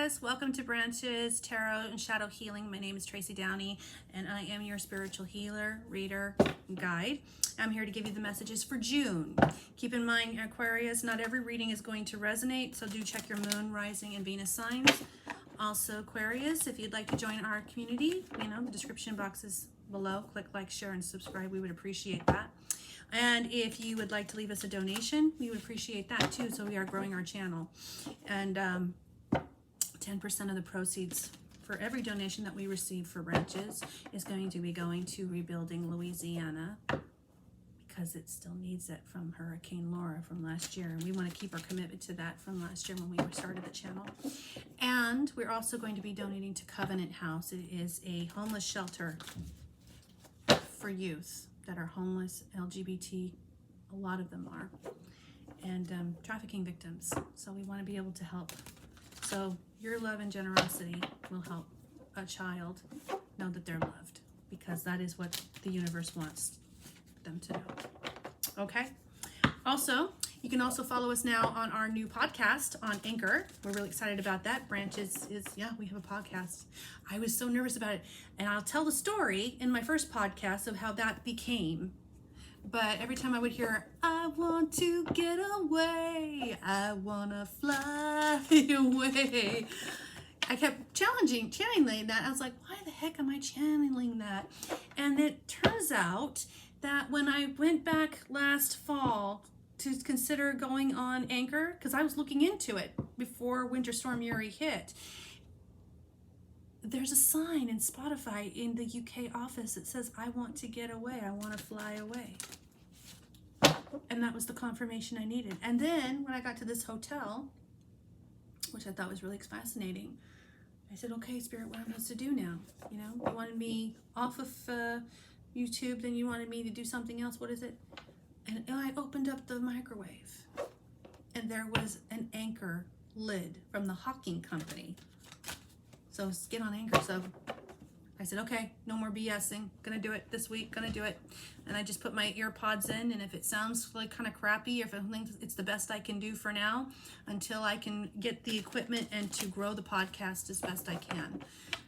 Aquarius, welcome to Branches, Tarot, and Shadow Healing. My name is Tracy Downey, and I am your spiritual healer, reader, and guide. I'm here to give you the messages for June. Keep in mind, Aquarius, not every reading is going to resonate, so do check your moon, rising, and Venus signs. Also, Aquarius, if you'd like to join our community, the description box is below. Click like, share, and subscribe. We would appreciate that. And if you would like to leave us a donation, we would appreciate that too. So we are growing our channel. And 10% of the proceeds for every donation that we receive for Branches is going to be going to rebuilding Louisiana, because it still needs it from Hurricane Laura from last year. And we want to keep our commitment to that from last year when we started the channel. And we're also going to be donating to Covenant House. It is a homeless shelter for youth that are homeless, LGBT, a lot of them are, and trafficking victims. So we want to be able to help. So your love and generosity will help a child know that they're loved, because that is what the universe wants them to know. Okay? Also, you can also follow us now on our new podcast on Anchor. We're really excited about that. Branches is, we have a podcast. I was so nervous about it. And I'll tell the story in my first podcast of how that became. But every time I would hear, I want to get away, I want to fly away, I kept channeling that. I was like, why the heck am I channeling that? And it turns out that when I went back last fall to consider going on Anchor, because I was looking into it before Winter Storm Uri hit, there's a sign in Spotify in the UK office that says, I want to get away, I want to fly away. And that was the confirmation I needed. And then when I got to this hotel, which I thought was really fascinating, I said, okay, Spirit, what am I supposed to do now? You wanted me off of YouTube, then you wanted me to do something else. What is it? And I opened up the microwave, and there was an Anchor lid from the Hawking Company. So get on Anchor. So I said, okay, no more BSing. Gonna do it this week, gonna do it. And I just put my ear pods in, and if it sounds like kind of crappy, or if I think it's the best I can do for now, until I can get the equipment and to grow the podcast as best I can.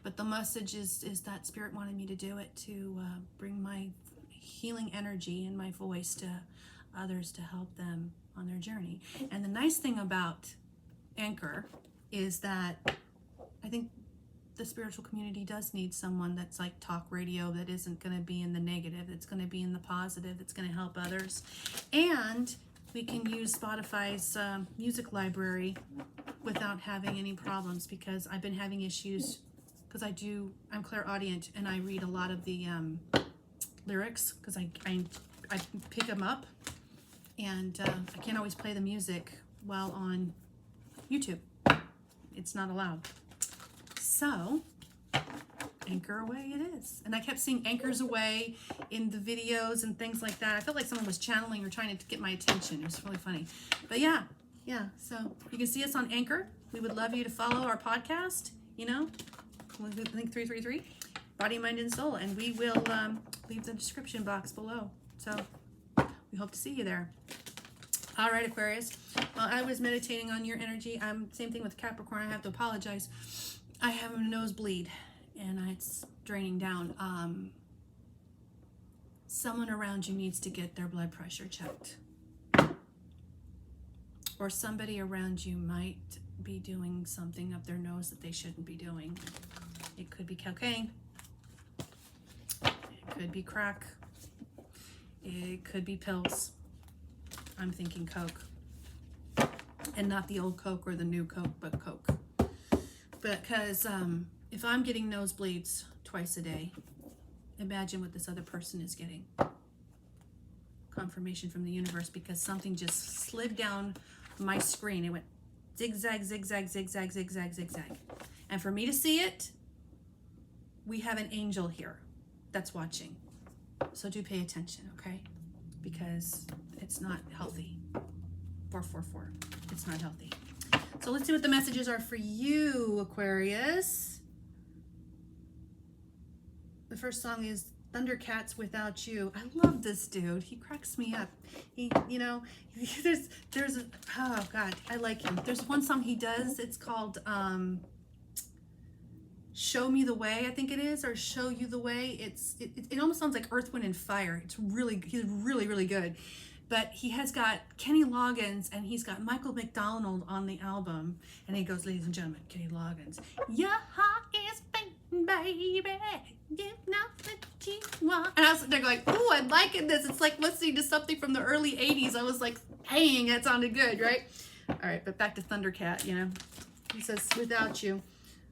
But the message is that Spirit wanted me to do it to bring my healing energy and my voice to others to help them on their journey. And the nice thing about Anchor is that I think the spiritual community does need someone that's like talk radio, that isn't going to be in the negative, that's going to be in the positive, that's going to help others. And we can use Spotify's music library without having any problems, because I've been having issues, because I'm clairaudient, and I read a lot of the lyrics, because I pick them up, and I can't always play the music while on YouTube. It's not allowed. So Anchor away it is. And I kept seeing anchors away in the videos and things like that. I felt like someone was channeling or trying to get my attention. It was really funny. But yeah, so you can see us on Anchor. We would love you to follow our podcast, link 333, Body, Mind, and Soul. And we will leave the description box below. So we hope to see you there. All right, Aquarius. Well, I was meditating on your energy. Same thing with Capricorn. I have to apologize. I have a nosebleed, and it's draining down. Someone around you needs to get their blood pressure checked. Or somebody around you might be doing something up their nose that they shouldn't be doing. It could be cocaine. It could be crack. It could be pills. I'm thinking Coke. And not the old Coke or the new Coke, but Coke. Because if I'm getting nosebleeds twice a day, imagine what this other person is getting. Confirmation from the universe, because something just slid down my screen. It went zigzag, zigzag, zigzag, zigzag, zigzag. And for me to see it, we have an angel here that's watching. So do pay attention, okay? Because it's not healthy. 444. It's not healthy. So let's see what the messages are for you, Aquarius. The first song is Thundercats Without You. I love this dude. He cracks me up. There's oh God, I like him. There's one song he does. It's called Show Me the Way, I think it is, or Show You the Way. It almost sounds like Earth, Wind, and Fire. He's really, really good. But he has got Kenny Loggins and he's got Michael McDonald on the album. And he goes, ladies and gentlemen, Kenny Loggins. Your heart is beating, baby. Give not what you want. And I was there going, ooh, I'm liking this. It's like listening to something from the early 80s. I was like, dang, that sounded good, right? All right, but back to Thundercat, you know. He says, without you,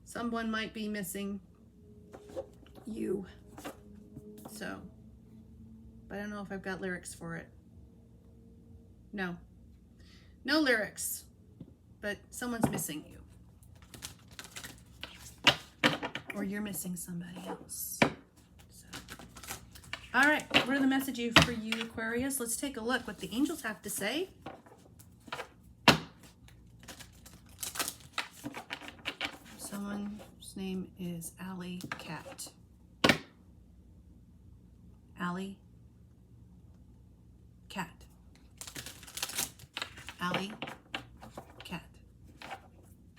someone might be missing you. So, but I don't know if I've got lyrics for it. No. No lyrics. But someone's missing you. Or you're missing somebody else. So. All right, what are the messages for you, Aquarius? Let's take a look what the angels have to say. Someone's name is Alley Cat. Alley Cat. Alley Cat.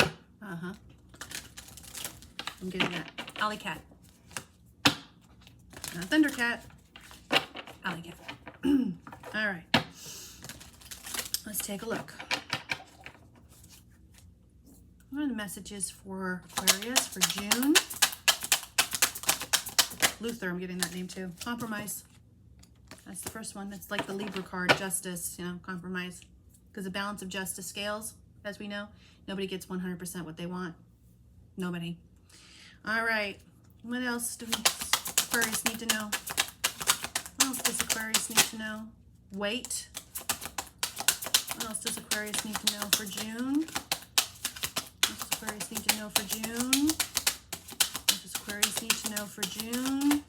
Uh-huh. I'm getting that. Alley Cat. Not Thundercat. Alley Cat. All right. Let's take a look. What are the messages for Aquarius for June? Luther, I'm getting that name too. Compromise. That's the first one. That's like the Libra card, justice, you know, compromise. Because the balance of justice scales, as we know. Nobody gets 100% what they want. Nobody. All right. What else do Aquarius need to know? What else does Aquarius need to know? Wait. What else does Aquarius need to know for June? What does Aquarius need to know for June? What does Aquarius need to know for June?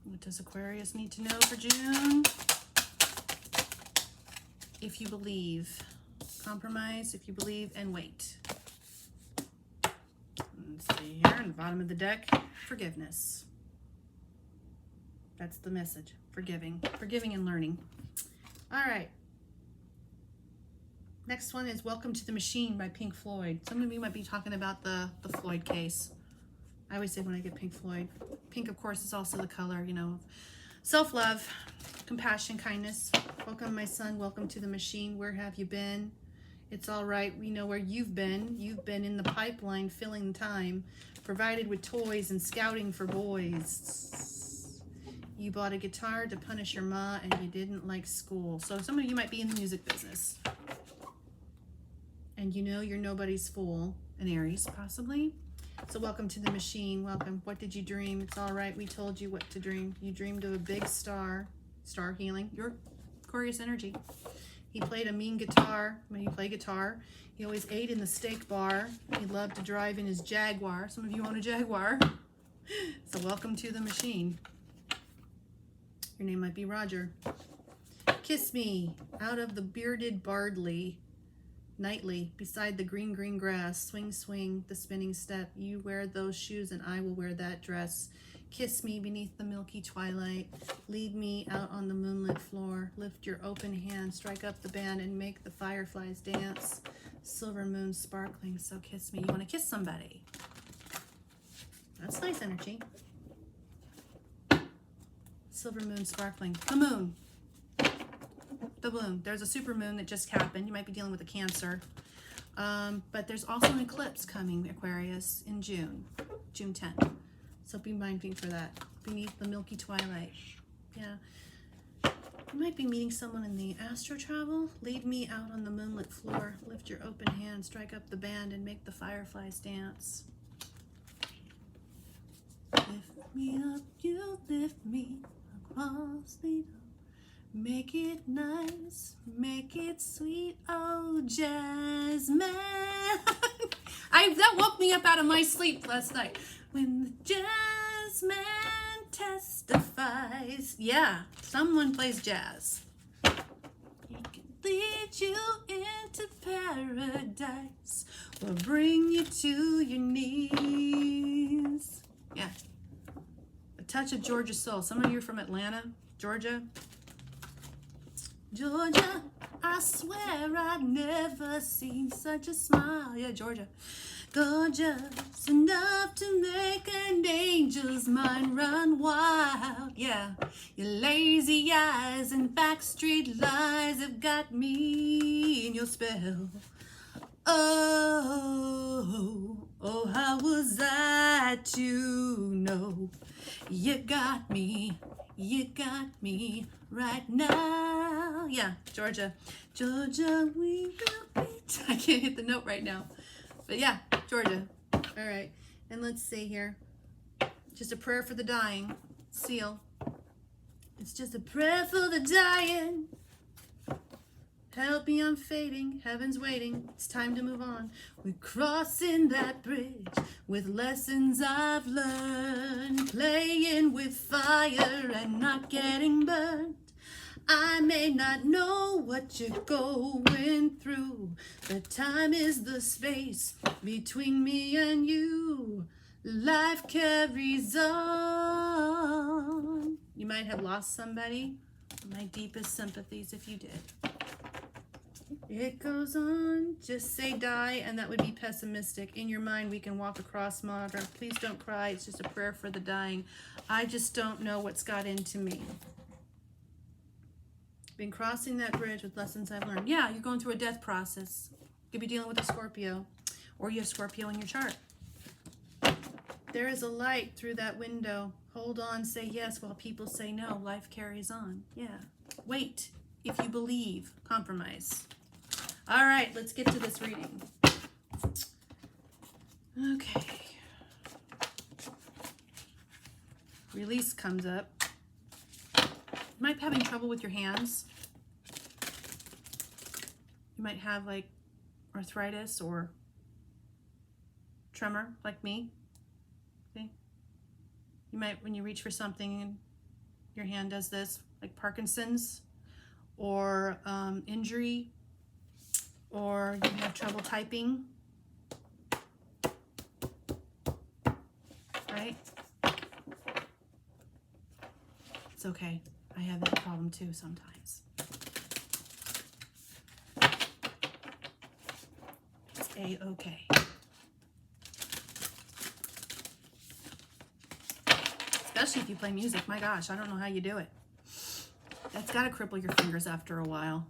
What does Aquarius need to know for June? If you believe. Compromise, if you believe, and wait. Let's see here, in the bottom of the deck, forgiveness. That's the message. Forgiving. Forgiving and learning. All right. Next one is Welcome to the Machine by Pink Floyd. Some of you might be talking about the Floyd case. I always say when I get Pink Floyd. Pink, of course, is also the color, you know, of self-love, compassion, kindness. Welcome, my son. Welcome to the machine. Where have you been? It's all right. We know where you've been. You've been in the pipeline, filling time, provided with toys and scouting for boys. You bought a guitar to punish your ma and you didn't like school. So some of you might be in the music business. And you know you're nobody's fool. An Aries, possibly. So welcome to the machine. Welcome. What did you dream? It's all right. We told you what to dream. You dreamed of a big star. Star healing. Your Aquarius energy. He played a mean guitar. When he played guitar, he always ate in the steak bar. He loved to drive in his Jaguar. Some of you own a Jaguar. So welcome to the machine. Your name might be Roger. Kiss me out of the bearded bardley. Nightly, beside the green, green grass, swing, swing, the spinning step. You wear those shoes and I will wear that dress. Kiss me beneath the milky twilight. Lead me out on the moonlit floor. Lift your open hand, strike up the band, and make the fireflies dance. Silver moon sparkling, so kiss me. You want to kiss somebody. That's nice energy. Silver moon sparkling. The moon. The moon. There's a super moon that just happened. You might be dealing with a Cancer. But there's also an eclipse coming, Aquarius, in June 10th. So be mindful for that. Beneath the milky twilight. Yeah. You might be meeting someone in the astro travel. Lead me out on the moonlit floor. Lift your open hand, strike up the band, and make the fireflies dance. Lift me up, you lift me across the make it nice, make it sweet, oh Jasmine. That woke me up out of my sleep last night. When the Jasmine testifies. Yeah, someone plays jazz. He can lead you into paradise or bring you to your knees. Yeah. A touch of Georgia soul. Some of you are from Atlanta, Georgia. Georgia, I swear I'd never seen such a smile. Yeah, Georgia. Gorgeous enough to make an angel's mind run wild. Yeah, your lazy eyes and backstreet lies have got me in your spell. Oh, oh, how was I to know? You got me right now. Yeah, Georgia. Georgia, we will meet. I can't hit the note right now. But yeah, Georgia. All right. And let's see here. Just a prayer for the dying. Seal. It's just a prayer for the dying. Help me, I'm fading. Heaven's waiting. It's time to move on. We're crossing that bridge with lessons I've learned. Playing with fire and not getting burned. I may not know what you're going through, but time is the space between me and you. Life carries on. You might have lost somebody. My deepest sympathies if you did. It goes on. Just say die, and that would be pessimistic. In your mind, we can walk across modern. Please don't cry. It's just a prayer for the dying. I just don't know what's got into me. Been crossing that bridge with lessons I've learned. Yeah, you're going through a death process. You could be dealing with a Scorpio, or you have Scorpio in your chart. There is a light through that window. Hold on, say yes while people say no. Life carries on. Yeah. Wait if you believe. Compromise. All right, let's get to this reading. Okay. Release comes up. You might be having trouble with your hands. You might have like arthritis or tremor like me. Okay. You might, when you reach for something and your hand does this, like Parkinson's or injury, or you have trouble typing, right? It's okay. I have that problem too sometimes. It's A-okay. Especially if you play music. My gosh, I don't know how you do it. That's got to cripple your fingers after a while.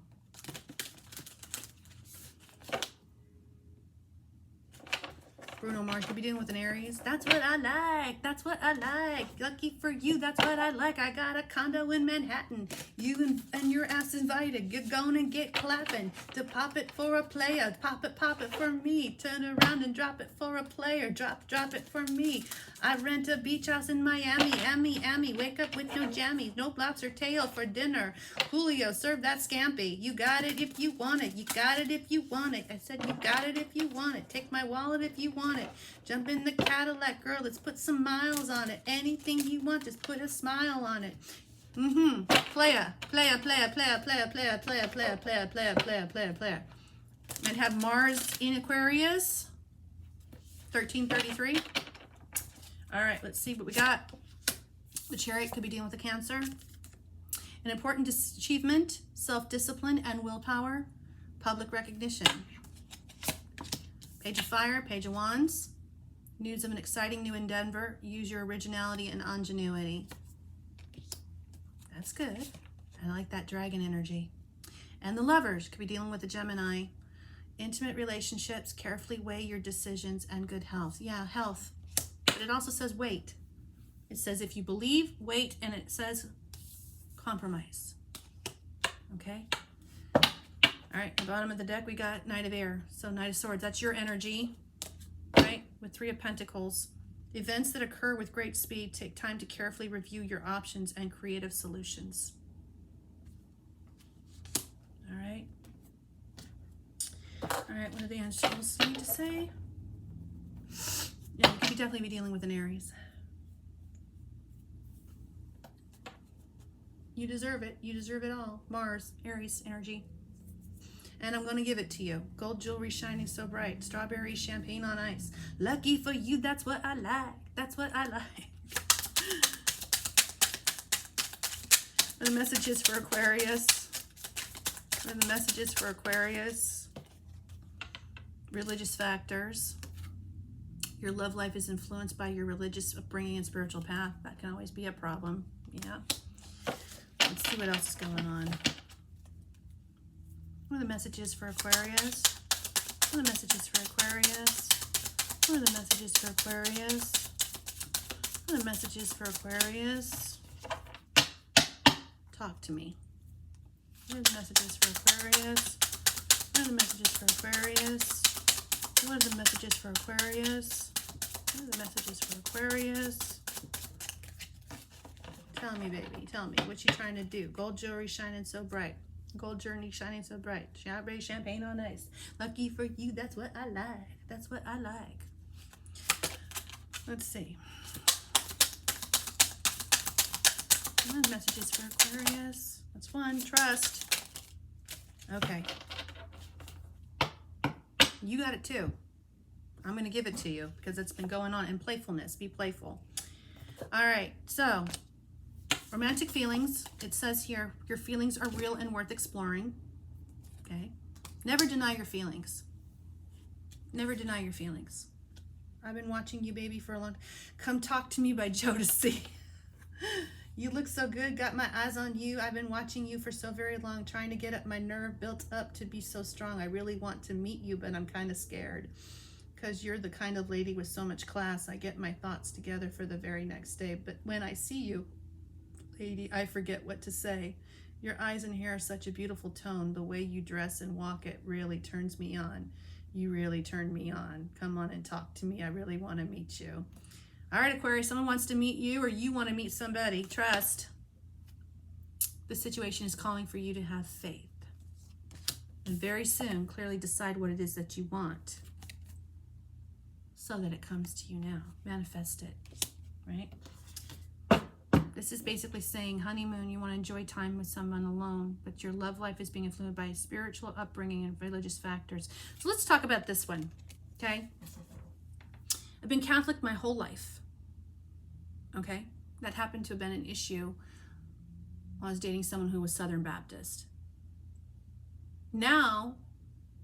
Bruno Mars could be dealing with an Aries. That's what I like. That's what I like. Lucky for you. That's what I like. I got a condo in Manhattan. You and your ass invited. You're gonna get clapping to pop it for a player. Pop it for me. Turn around and drop it for a player. Drop it for me. I rent a beach house in Miami. Ammy. Wake up with no jammies. No lobster tail for dinner. Julio, serve that scampi. You got it if you want it. You got it if you want it. I said you got it if you want it. Take my wallet if you want it. Jump in the Cadillac, girl. Let's put some miles on it. Anything you want, just put a smile on it. Player. And have Mars in Aquarius. 1333. All right, let's see what we got. The Chariot could be dealing with a Cancer. An important achievement, self-discipline and willpower, public recognition. Page of Fire, Page of Wands. News of an exciting new endeavor. Use your originality and ingenuity. That's good. I like that dragon energy. And the Lovers could be dealing with a Gemini. Intimate relationships, carefully weigh your decisions, and good health. Yeah, health. But it also says wait. It says if you believe, wait, and it says compromise. Okay? All right, the bottom of the deck, we got Knight of Air. So Knight of Swords, that's your energy, right? With Three of Pentacles. Events that occur with great speed take time to carefully review your options and creative solutions. All right. All right, what do the angels need to say? Yeah, you could definitely be dealing with an Aries. You deserve it. You deserve it all. Mars, Aries energy. And I'm going to give it to you. Gold jewelry shining so bright. Strawberry champagne on ice. Lucky for you, that's what I like. That's what I like. The messages for Aquarius. What are the messages for Aquarius? Religious factors. Your love life is influenced by your religious upbringing and spiritual path. That can always be a problem. Yeah. Let's see what else is going on. What are the messages for Aquarius? What are the messages for Aquarius? What are the messages for Aquarius? What are the messages for Aquarius? Talk to me. What are the messages for Aquarius? What are the messages for Aquarius? What are the messages for Aquarius? What are the messages for Aquarius? Tell me, baby. Tell me. What you trying to do? Gold jewelry shining so bright. Gold journey shining so bright. Champagne on ice. Lucky for you. That's what I like. That's what I like. Let's see. What are the messages for Aquarius? That's one. Trust. Okay. You got it too. I'm going to give it to you because it's been going on. And playfulness. Be playful. All right. So, romantic feelings. It says here, your feelings are real and worth exploring. Okay. Never deny your feelings. Never deny your feelings. I've been watching you, baby, for a long time. Come Talk to Me by Jodeci. You look so good. Got my eyes on you. I've been watching you for so very long, trying to get up my nerve built up to be so strong. I really want to meet you, but I'm kind of scared because you're the kind of lady with so much class. I get my thoughts together for the very next day. But when I see you, lady, I forget what to say. Your eyes and hair are such a beautiful tone. The way you dress and walk, it really turns me on. You really turn me on. Come on and talk to me. I really want to meet you. All right, Aquarius, someone wants to meet you or you want to meet somebody. Trust. The situation is calling for you to have faith. And very soon, clearly decide what it is that you want so that it comes to you now. Manifest it, right? This is basically saying, honeymoon, you want to enjoy time with someone alone, but your love life is being influenced by spiritual upbringing and religious factors. So let's talk about this one, okay? I've been Catholic my whole life, okay? That happened to have been an issue while I was dating someone who was Southern Baptist. Now,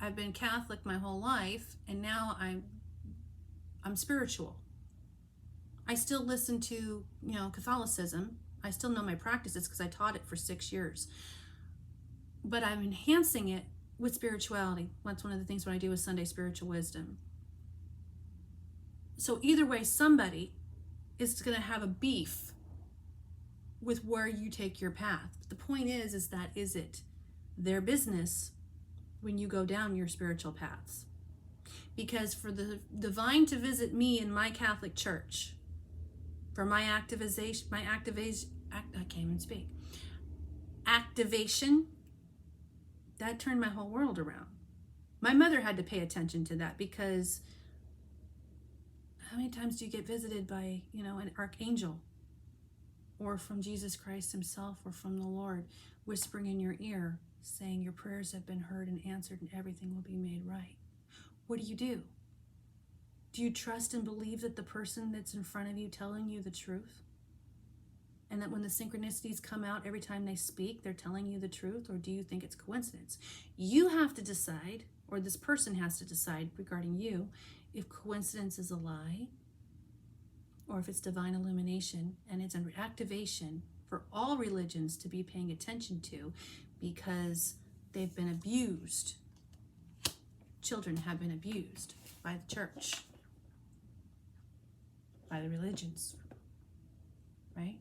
I've been Catholic my whole life, and now I'm spiritual. I still listen to, Catholicism. I still know my practices because I taught it for 6 years. But I'm enhancing it with spirituality. That's one of the things when I do with Sunday Spiritual Wisdom. So either way, somebody is going to have a beef with where you take your path. But the point is that is it their business when you go down your spiritual paths? Because for the divine to visit me in my Catholic church, for my activation, I can't even speak. Activation, that turned my whole world around. My mother had to pay attention to that because how many times do you get visited by, an archangel or from Jesus Christ himself or from the Lord whispering in your ear saying your prayers have been heard and answered and everything will be made right? What do? Do you trust and believe that the person that's in front of you telling you the truth? And that when the synchronicities come out every time they speak, they're telling you the truth? Or do you think it's coincidence? You have to decide, or this person has to decide regarding you, if coincidence is a lie or if it's divine illumination, and it's an activation for all religions to be paying attention to because they've been abused. Children have been abused by the church, by the religions, right?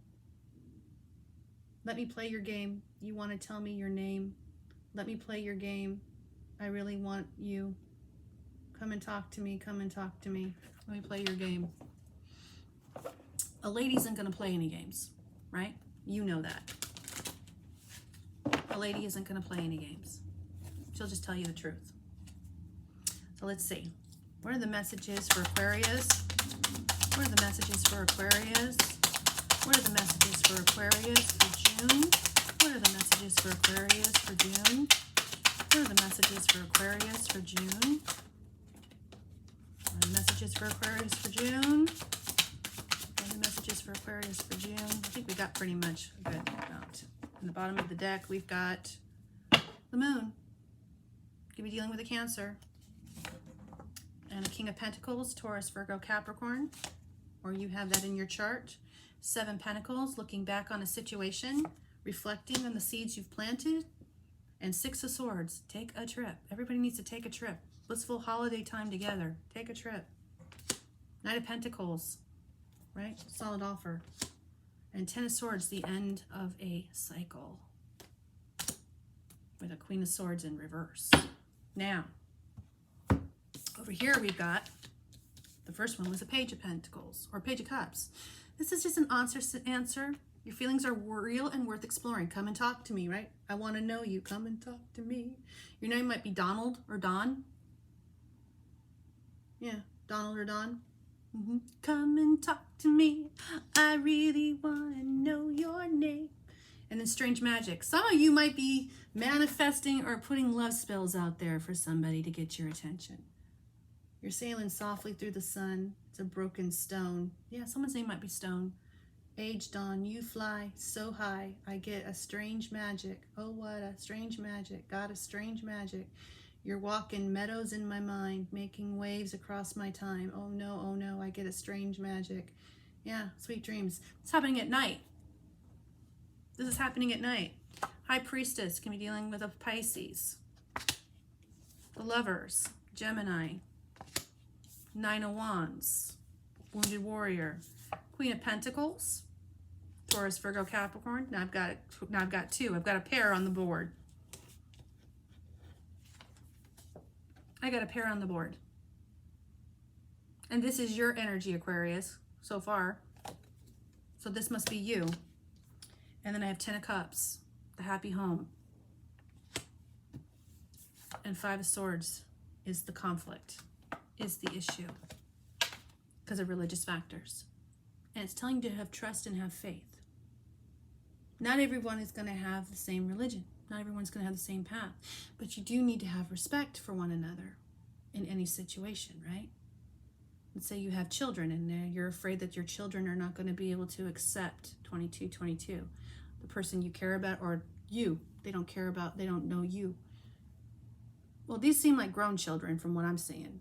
Let me play your game. You want to tell me your name? Let me play your game. I really want you. Come and talk to me. Come and talk to me. Let me play your game. A lady isn't going to play any games, right? You know that. A lady isn't going to play any games. She'll just tell you the truth. So let's see. What are the messages for Aquarius? What are the messages for Aquarius? What are the messages for Aquarius for June? What are the messages for Aquarius for June? What are the messages for Aquarius for June? What are the messages for Aquarius for June? What are the messages for Aquarius for June? I think we got pretty much a good amount. In the bottom of the deck, we've got the moon. Could be dealing with a Cancer. And a King of Pentacles, Taurus, Virgo, Capricorn. Or you have that in your chart. 7 Pentacles, looking back on a situation, reflecting on the seeds you've planted. And 6 of Swords, take a trip. Everybody needs to take a trip. Blissful holiday time together. Take a trip. Knight of Pentacles, right? Solid offer. And 10 of Swords, the end of a cycle. With a Queen of Swords in reverse. Now, over here we've got, the first one was a Page of Pentacles, or Page of Cups. This is just an answer. Your feelings are real and worth exploring. Come and talk to me, right? I want to know you. Come and talk to me. Your name might be Donald or Don. Yeah, Donald or Don. Come and talk to me. I really want to know your name. And then Strange Magic. Some of you might be manifesting or putting love spells out there for somebody to get your attention. You're sailing softly through the sun. It's a broken stone. Yeah, someone's name might be Stone. Age dawn, you fly so high. I get a strange magic. Oh, what a strange magic. Got a strange magic. You're walking meadows in my mind, making waves across my time. Oh no, I get a strange magic. Yeah, sweet dreams. It's happening at night. This is happening at night. High Priestess can be dealing with a Pisces. The Lovers, Gemini. 9 of Wands, Wounded Warrior. Queen of Pentacles, Taurus, Virgo, Capricorn. Now I've got 2. I've got a pair on the board. I got a pair on the board. And this is your energy, Aquarius, so far. So this must be you. And then I have 10 of Cups, the happy home. And 5 of Swords is the conflict, is the issue, because of religious factors. And it's telling you to have trust and have faith. Not everyone is going to have the same religion. Not everyone's going to have the same path. But you do need to have respect for one another in any situation, right? Let's say you have children and you're afraid that your children are not going to be able to accept 2222. The person you care about, or you, they don't care about, they don't know you. Well, these seem like grown children from what I'm seeing.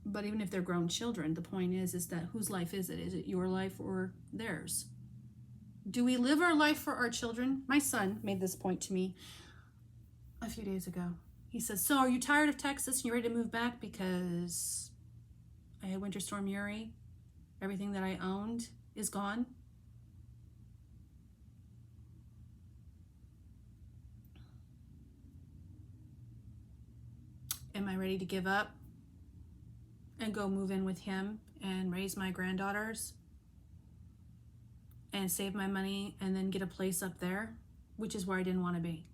But even if they're grown children, the point is that whose life is it? Is it your life or theirs? Do we live our life for our children? My son made this point to me a few days ago. He says, so are you tired of Texas and you're ready to move back because I had Winter Storm Uri? Everything that I owned is gone? Am I ready to give up and go move in with him and raise my granddaughters and save my money and then get a place up there, which is where I didn't want to be?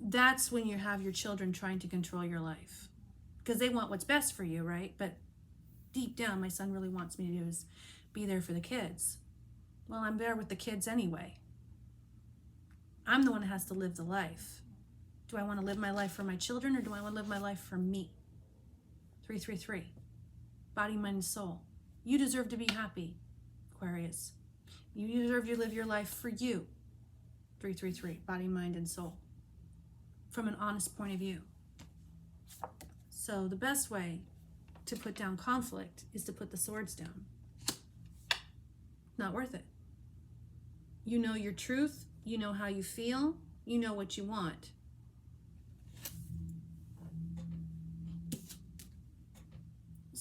That's when you have your children trying to control your life, because they want what's best for you, right? But deep down, my son really wants me to do is be there for the kids. Well, I'm there with the kids anyway. I'm the one that has to live the life. Do I want to live my life for my children, or do I want to live my life for me? 333. Body, mind, and soul. You deserve to be happy, Aquarius. You deserve to live your life for you. 333. Body, mind, and soul. From an honest point of view. So the best way to put down conflict is to put the swords down. Not worth it. You know your truth. You know how you feel. You know what you want.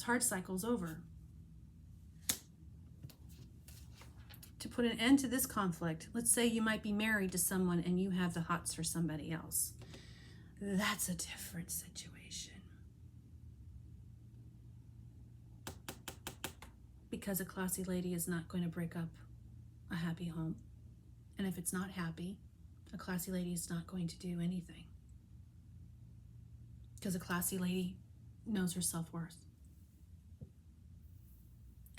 Heart cycle's over. To put an end to this conflict, let's say you might be married to someone and you have the hots for somebody else. That's a different situation. Because a classy lady is not going to break up a happy home. And if it's not happy, a classy lady is not going to do anything. Because a classy lady knows her self-worth.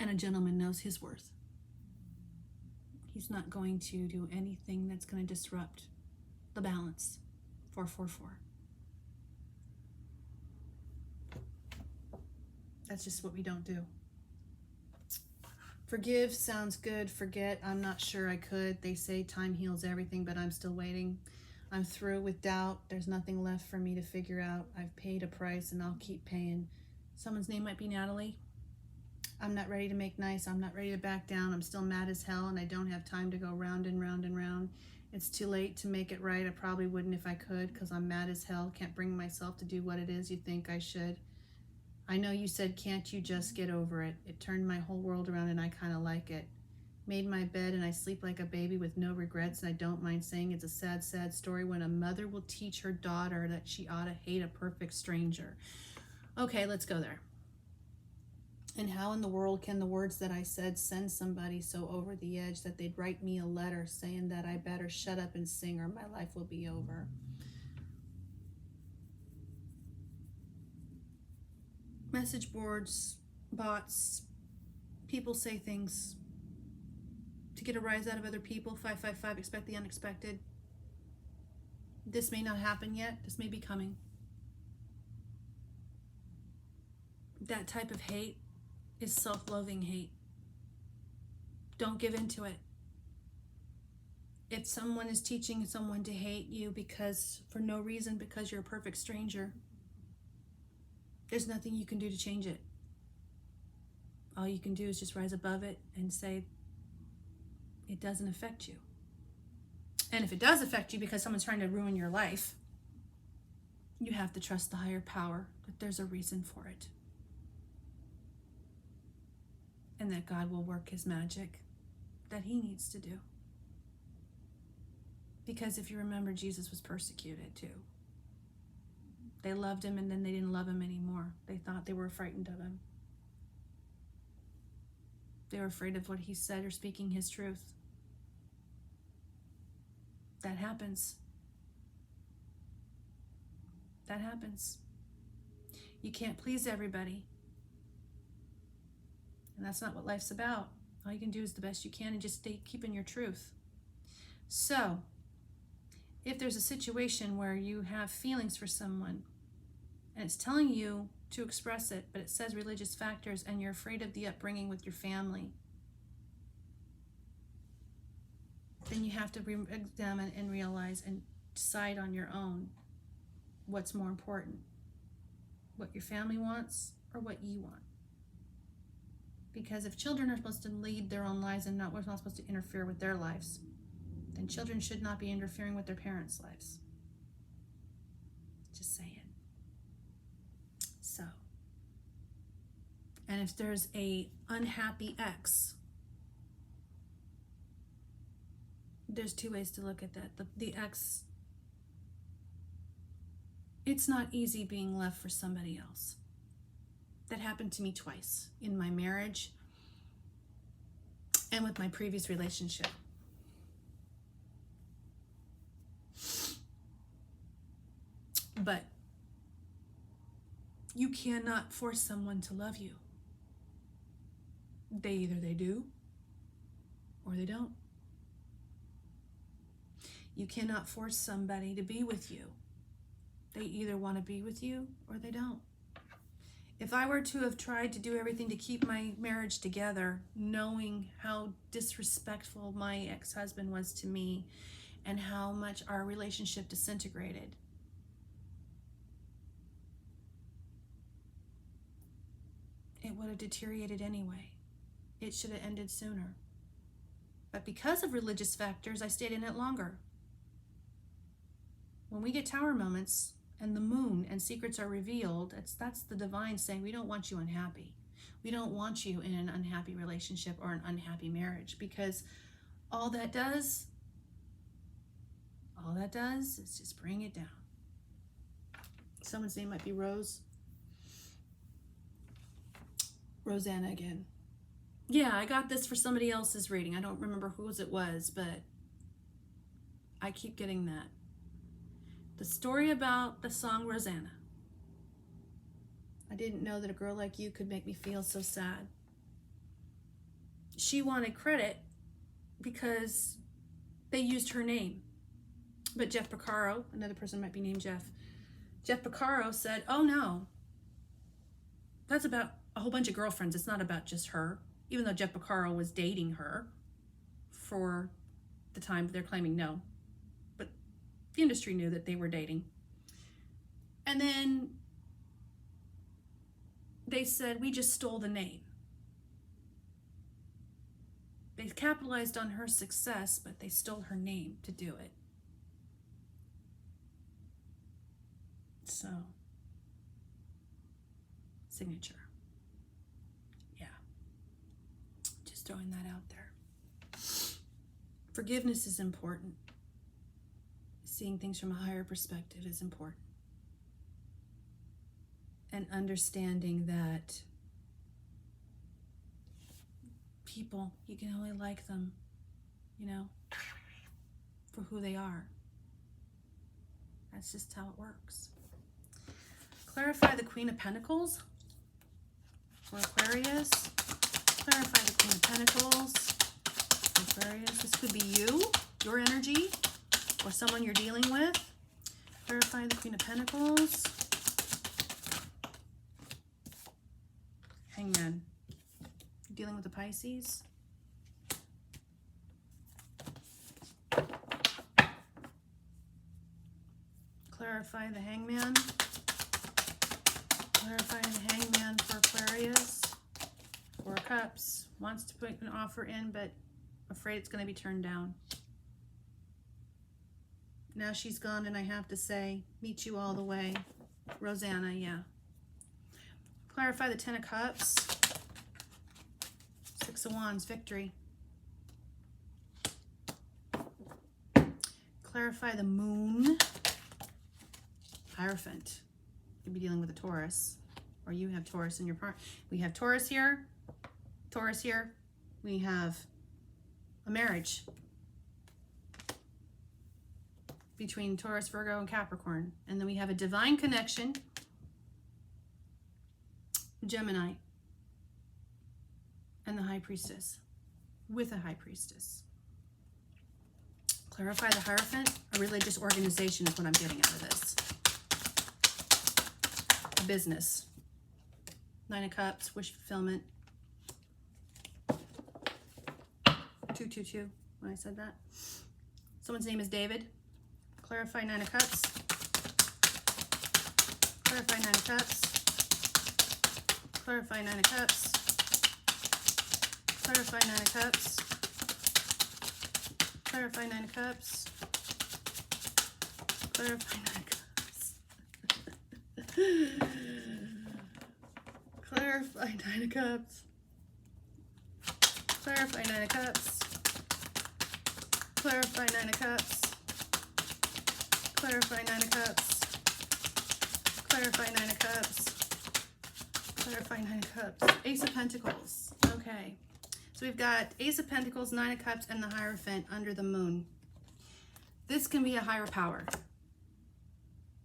And a gentleman knows his worth. He's not going to do anything that's going to disrupt the balance. 444. That's just what we don't do. Forgive sounds good. Forget, I'm not sure I could. They say time heals everything, but I'm still waiting. I'm through with doubt. There's nothing left for me to figure out. I've paid a price and I'll keep paying. Someone's name might be Natalie. I'm not ready to make nice. I'm not ready to back down. I'm still mad as hell and I don't have time to go round and round and round. It's too late to make it right. I probably wouldn't if I could because I'm mad as hell. Can't bring myself to do what it is you think I should. I know you said, can't you just get over it? It turned my whole world around and I kind of like it. Made my bed and I sleep like a baby with no regrets, and I don't mind saying it's a sad, sad story when a mother will teach her daughter that she ought to hate a perfect stranger. Okay, let's go there. And how in the world can the words that I said send somebody so over the edge that they'd write me a letter saying that I better shut up and sing or my life will be over? Message boards, bots, people say things to get a rise out of other people. 555, expect the unexpected. This may not happen yet. This may be coming. That type of hate is self-loathing hate. Don't give into it. If someone is teaching someone to hate you because for no reason, because you're a perfect stranger, there's nothing you can do to change it. All you can do is just rise above it and say, it doesn't affect you. And if it does affect you because someone's trying to ruin your life, you have to trust the higher power that there's a reason for it. And that God will work his magic that he needs to do. Because if you remember, Jesus was persecuted too. They loved him and then they didn't love him anymore. They thought they were frightened of him. They were afraid of what he said or speaking his truth. That happens. That happens. You can't please everybody. And that's not what life's about. All you can do is the best you can and just stay keeping your truth. So, if there's a situation where you have feelings for someone and it's telling you to express it, but it says religious factors and you're afraid of the upbringing with your family, then you have to examine and realize and decide on your own what's more important, what your family wants or what you want. Because if children are supposed to lead their own lives and we're not supposed to interfere with their lives, then children should not be interfering with their parents' lives. Just saying. So, and if there's a unhappy ex, there's two ways to look at that. The ex, it's not easy being left for somebody else. That happened to me twice, in my marriage and with my previous relationship. But you cannot force someone to love you. Either they do or they don't. You cannot force somebody to be with you. They either want to be with you or they don't. If I were to have tried to do everything to keep my marriage together, knowing how disrespectful my ex-husband was to me and how much our relationship disintegrated, it would have deteriorated anyway. It should have ended sooner. But because of religious factors, I stayed in it longer. When we get tower moments and the moon and secrets are revealed, that's the divine saying, we don't want you unhappy. We don't want you in an unhappy relationship or an unhappy marriage, because all that does is just bring it down. Someone's name might be Rose. Rosanna again. Yeah, I got this for somebody else's reading. I don't remember whose it was, but I keep getting that. The story about the song Rosanna. I didn't know that a girl like you could make me feel so sad. She wanted credit because they used her name. But Jeff Picaro, another person might be named Jeff Picaro said, oh no, that's about a whole bunch of girlfriends. It's not about just her. even though Jeff Beccaro was dating her for the time they're claiming no. But the industry knew that they were dating. And then they said, we just stole the name. They capitalized on her success, but they stole her name to do it. So, signature. Yeah. Just throwing that out there. Forgiveness is important. Seeing things from a higher perspective is important. And understanding that people, you can only like them, you know, for who they are. That's just how it works. Clarify the Queen of Pentacles for Aquarius. Clarify the Queen of Pentacles for Aquarius. This could be you, your energy, or someone you're dealing with. Clarify the Queen of Pentacles. Hangman. You're dealing with the Pisces. Clarify the Hangman. Clarify the Hangman for Aquarius. Four of Cups. Wants to put an offer in, but afraid it's going to be turned down. Now she's gone, and I have to say, meet you all the way. Rosanna, yeah. Clarify the Ten of Cups. Six of Wands, victory. Clarify the Moon. Hierophant. You'll be dealing with a Taurus, or you have Taurus in your part. We have Taurus here, Taurus here. We have a marriage between Taurus, Virgo, and Capricorn. And then we have a divine connection, Gemini, and the High Priestess, with a High Priestess. Clarify the Hierophant. A religious organization is what I'm getting out of this. A business. Nine of Cups, wish fulfillment. 222, when I said that. Someone's name is David. Clarify Nine of Cups. Clarify Nine of Cups. Clarify Nine of Cups. Clarify Nine of Cups. Clarify Nine of Cups. Clarify Nine of Cups. Clarify Nine of Cups. Clarify Nine of Cups. Clarify Nine of Cups. Clarify Nine of Cups. Clarify Nine of Cups. Clarify Nine of Cups. Ace of Pentacles. Okay. So we've got Ace of Pentacles, Nine of Cups, and the Hierophant under the Moon. This can be a higher power.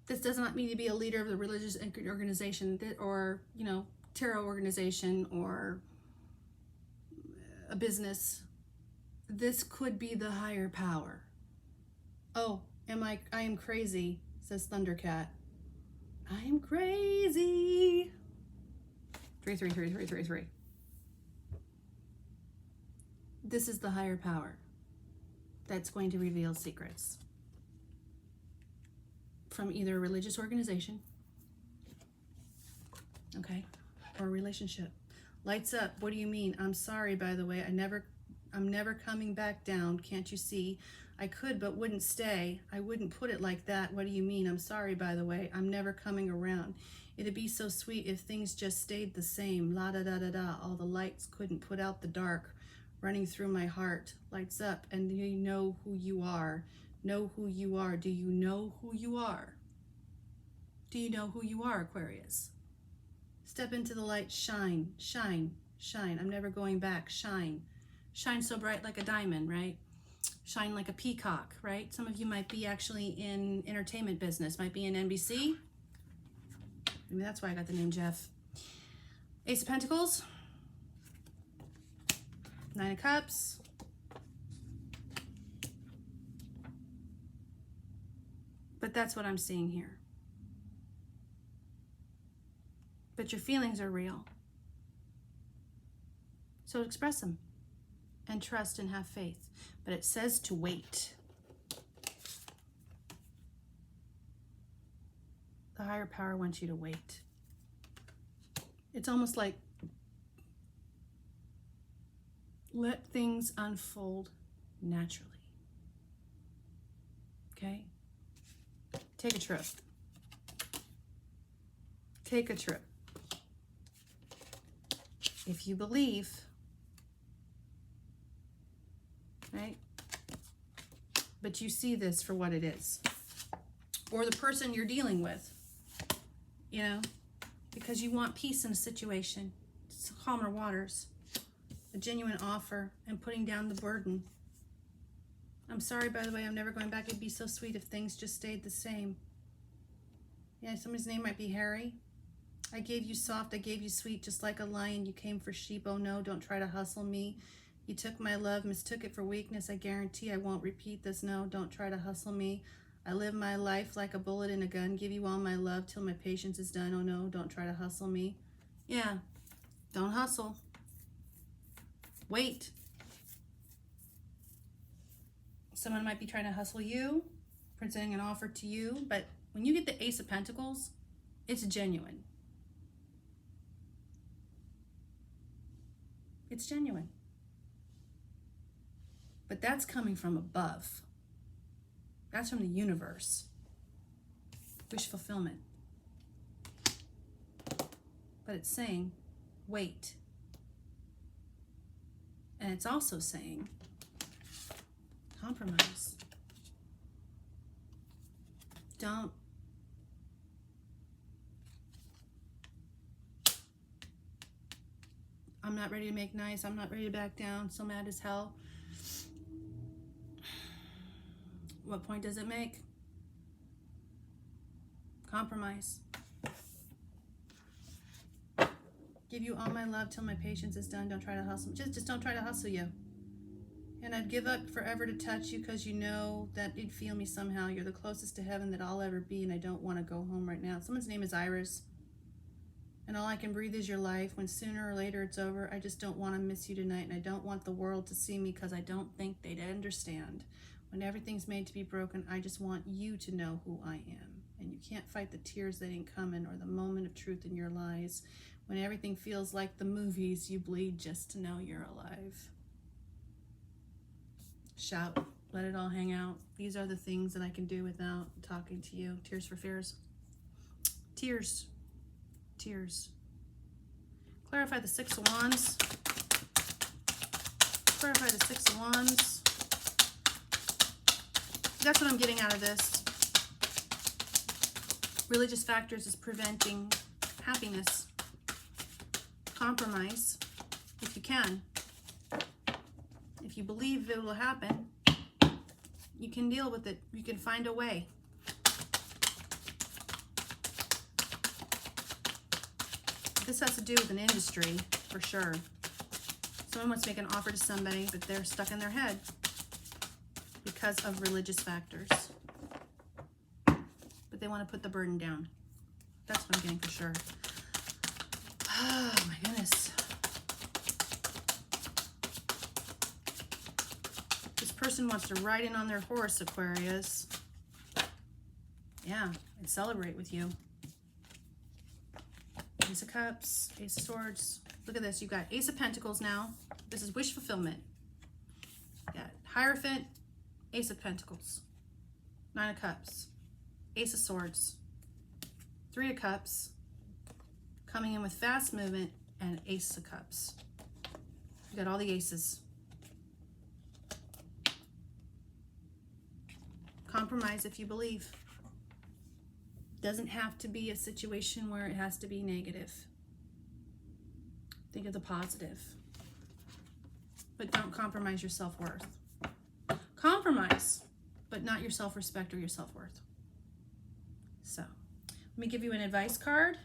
This does not mean to be a leader of the religious organization or, you know, tarot organization or a business. This could be the higher power. Oh, I am crazy, says Thundercat. I am crazy. 3333333. This is the higher power that's going to reveal secrets from either a religious organization, okay, or a relationship. Lights up. What do you mean? I'm sorry, by the way. I'm never coming back down. Can't you see? I could, but wouldn't stay. I wouldn't put it like that. What do you mean? I'm sorry, by the way. I'm never coming around. It'd be so sweet if things just stayed the same. La da da da da. All the lights couldn't put out the dark running through my heart. Lights up, and you know who you are. Know who you are. Do you know who you are? Do you know who you are, Aquarius? Step into the light. Shine, shine, shine. I'm never going back. Shine. Shine so bright like a diamond, right? Shine like a peacock, right? Some of you might be actually in entertainment business, might be in NBC. Maybe that's why I got the name Jeff. Ace of Pentacles. Nine of Cups. But that's what I'm seeing here. But your feelings are real. So express them and trust and have faith. But it says to wait. The higher power wants you to wait. It's almost like let things unfold naturally. Okay? Take a trip. Take a trip. If you believe, right? But you see this for what it is. Or the person you're dealing with, you know, because you want peace in a situation. It's calmer waters. A genuine offer and putting down the burden. I'm sorry, by the way, I'm never going back. It'd be so sweet if things just stayed the same. Yeah, somebody's name might be Harry. I gave you soft, I gave you sweet, just like a lion. You came for sheep. Oh no, don't try to hustle me. You took my love, mistook it for weakness. I guarantee I won't repeat this. No, don't try to hustle me. I live my life like a bullet in a gun. Give you all my love till my patience is done. Oh no, don't try to hustle me. Yeah, don't hustle. Wait. Someone might be trying to hustle you, presenting an offer to you, but when you get the Ace of Pentacles, it's genuine. It's genuine. But that's coming from above. That's from the universe. Wish fulfillment. But it's saying, wait. And it's also saying, compromise. Don't. I'm not ready to make nice. I'm not ready to back down. So mad as hell. What point does it make? Compromise. Give you all my love till my patience is done. Don't try to hustle. Just don't try to hustle you. And I'd give up forever to touch you because you know that you'd feel me somehow. You're the closest to heaven that I'll ever be, and I don't want to go home right now. Someone's name is Iris. And all I can breathe is your life. When sooner or later it's over, I just don't want to miss you tonight, and I don't want the world to see me because I don't think they'd understand. When everything's made to be broken, I just want you to know who I am. And you can't fight the tears that ain't coming or the moment of truth in your lies. When everything feels like the movies, you bleed just to know you're alive. Shout, let it all hang out. These are the things that I can do without talking to you. Tears for fears. Tears. Tears. Clarify the Six of Wands. Clarify the Six of Wands. That's what I'm getting out of this. Religious factors is preventing happiness. Compromise, if you can. If you believe it will happen, you can deal with it. You can find a way. This has to do with an industry, for sure. Someone wants to make an offer to somebody, but they're stuck in their head because of religious factors. But they want to put the burden down. That's what I'm getting for sure. Oh, my goodness. This person wants to ride in on their horse, Aquarius. Yeah, and celebrate with you. Ace of Cups, Ace of Swords. Look at this. You've got Ace of Pentacles now. This is wish fulfillment. You got Hierophant, Ace of Pentacles. Nine of Cups. Ace of Swords. Three of Cups. Coming in with fast movement and Ace of Cups. You got all the aces. Compromise if you believe. Doesn't have to be a situation where it has to be negative. Think of the positive. But don't compromise your self-worth. Compromise, but not your self-respect or your self-worth. So, let me give you an advice card.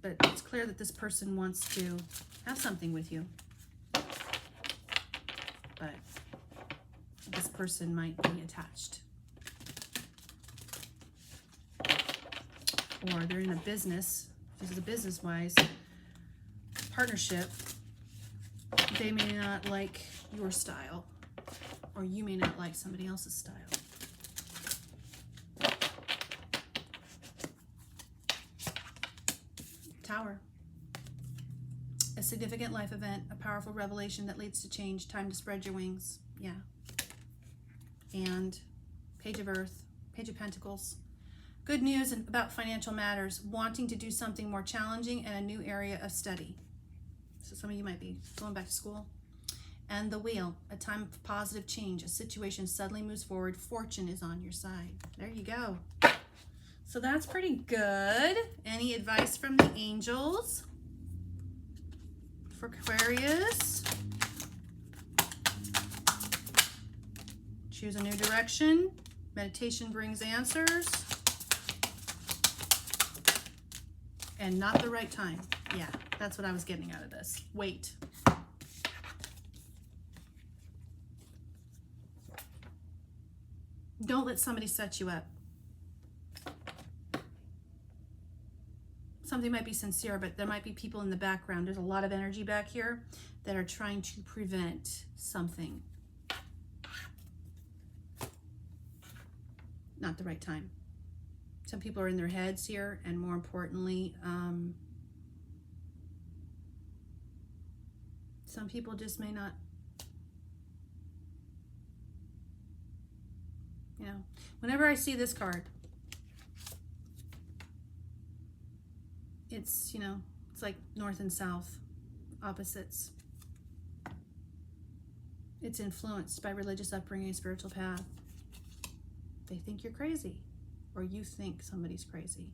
But it's clear that this person wants to have something with you. But this person might be attached. Or they're in a business. This is a business-wise partnership, they may not like your style, or you may not like somebody else's style. Tower. A significant life event, a powerful revelation that leads to change, time to spread your wings. Yeah. And Page of Earth, Page of Pentacles. Good news about financial matters, wanting to do something more challenging and a new area of study. So some of you might be going back to school. And the Wheel, a time of positive change, a situation suddenly moves forward, fortune is on your side. There you go. So that's pretty good. Any advice from the angels for Aquarius? Choose a new direction. Meditation brings answers. And not the right time. Yeah, that's what I was getting out of this. Wait. Don't let somebody set you up. Something might be sincere, but there might be people in the background. There's a lot of energy back here that are trying to prevent something. Not the right time. Some people are in their heads here, and more importantly, some people just may not, you know, whenever I see this card, it's, you know, it's like north and south, opposites. It's influenced by religious upbringing, spiritual path. They think you're crazy, or you think somebody's crazy.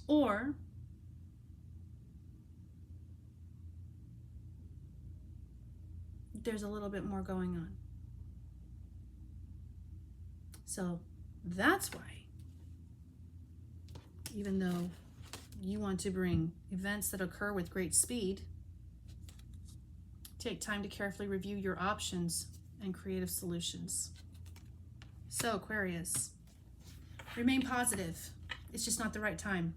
Or there's a little bit more going on. So that's why, even though you want to bring events that occur with great speed, take time to carefully review your options and creative solutions. So Aquarius, remain positive. It's just not the right time.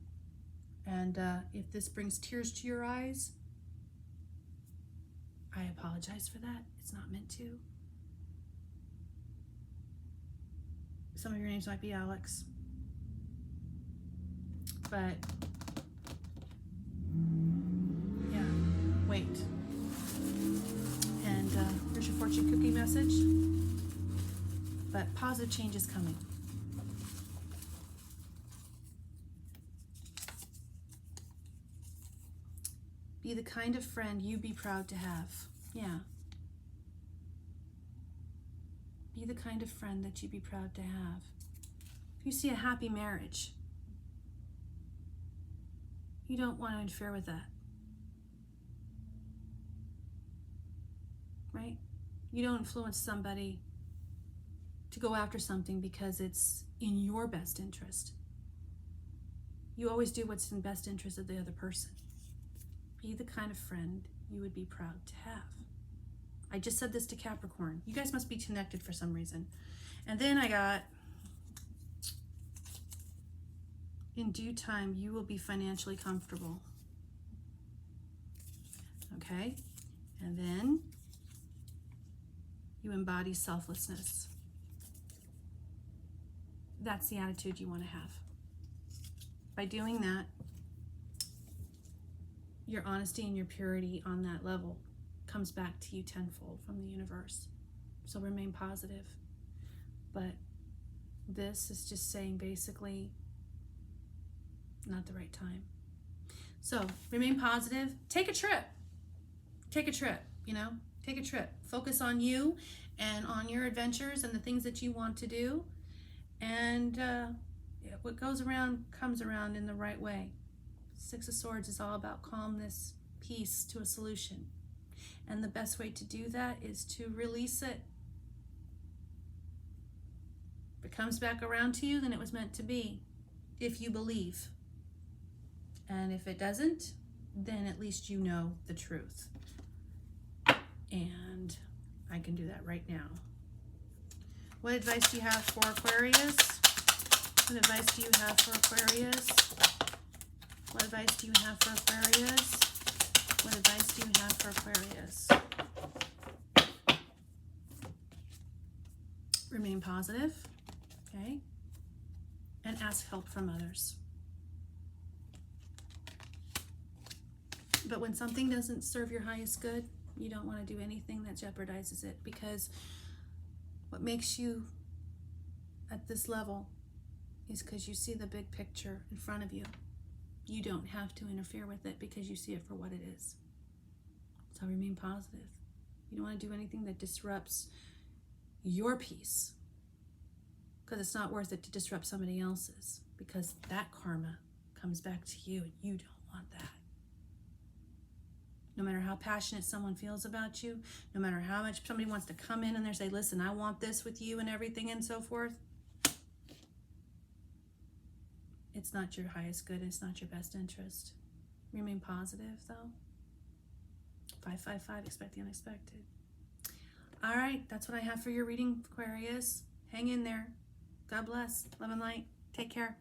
And if this brings tears to your eyes, I apologize for that. It's not meant to. Some of your names might be Alex. But, yeah, wait. And here's your fortune cookie message. But positive change is coming. Be the kind of friend you be proud to have. Yeah. Be the kind of friend that you be proud to have. If you see a happy marriage, you don't want to interfere with that. Right? You don't influence somebody to go after something because it's in your best interest. You always do what's in the best interest of the other person. Be the kind of friend you would be proud to have. I just said this to Capricorn. You guys must be connected for some reason. And then I got, in due time, you will be financially comfortable. Okay? And then you embody selflessness. That's the attitude you want to have. By doing that, your honesty and your purity on that level comes back to you tenfold from the universe. So remain positive. But this is just saying basically not the right time. So remain positive. Take a trip. Take a trip, you know? Take a trip. Focus on you and on your adventures and the things that you want to do. And what goes around comes around in the right way. Six of Swords is all about calmness, peace to a solution. And the best way to do that is to release it. If it comes back around to you, then it was meant to be, if you believe. And if it doesn't, then at least you know the truth. And I can do that right now. What advice do you have for Aquarius? What advice do you have for Aquarius? What advice do you have for Aquarius? What advice do you have for Aquarius? Remain positive, okay? And ask help from others. But when something doesn't serve your highest good, you don't want to do anything that jeopardizes it, because what makes you at this level is because you see the big picture in front of you. You don't have to interfere with it because you see it for what it is. So remain positive. You don't want to do anything that disrupts your peace, because it's not worth it to disrupt somebody else's, because that karma comes back to you and you don't want that. No matter how passionate someone feels about you, no matter how much somebody wants to come in and they say, listen, I want this with you and everything and so forth, it's not your highest good. It's not your best interest. Remain positive, though. 555, expect the unexpected. All right, that's what I have for your reading, Aquarius. Hang in there. God bless. Love and light. Take care.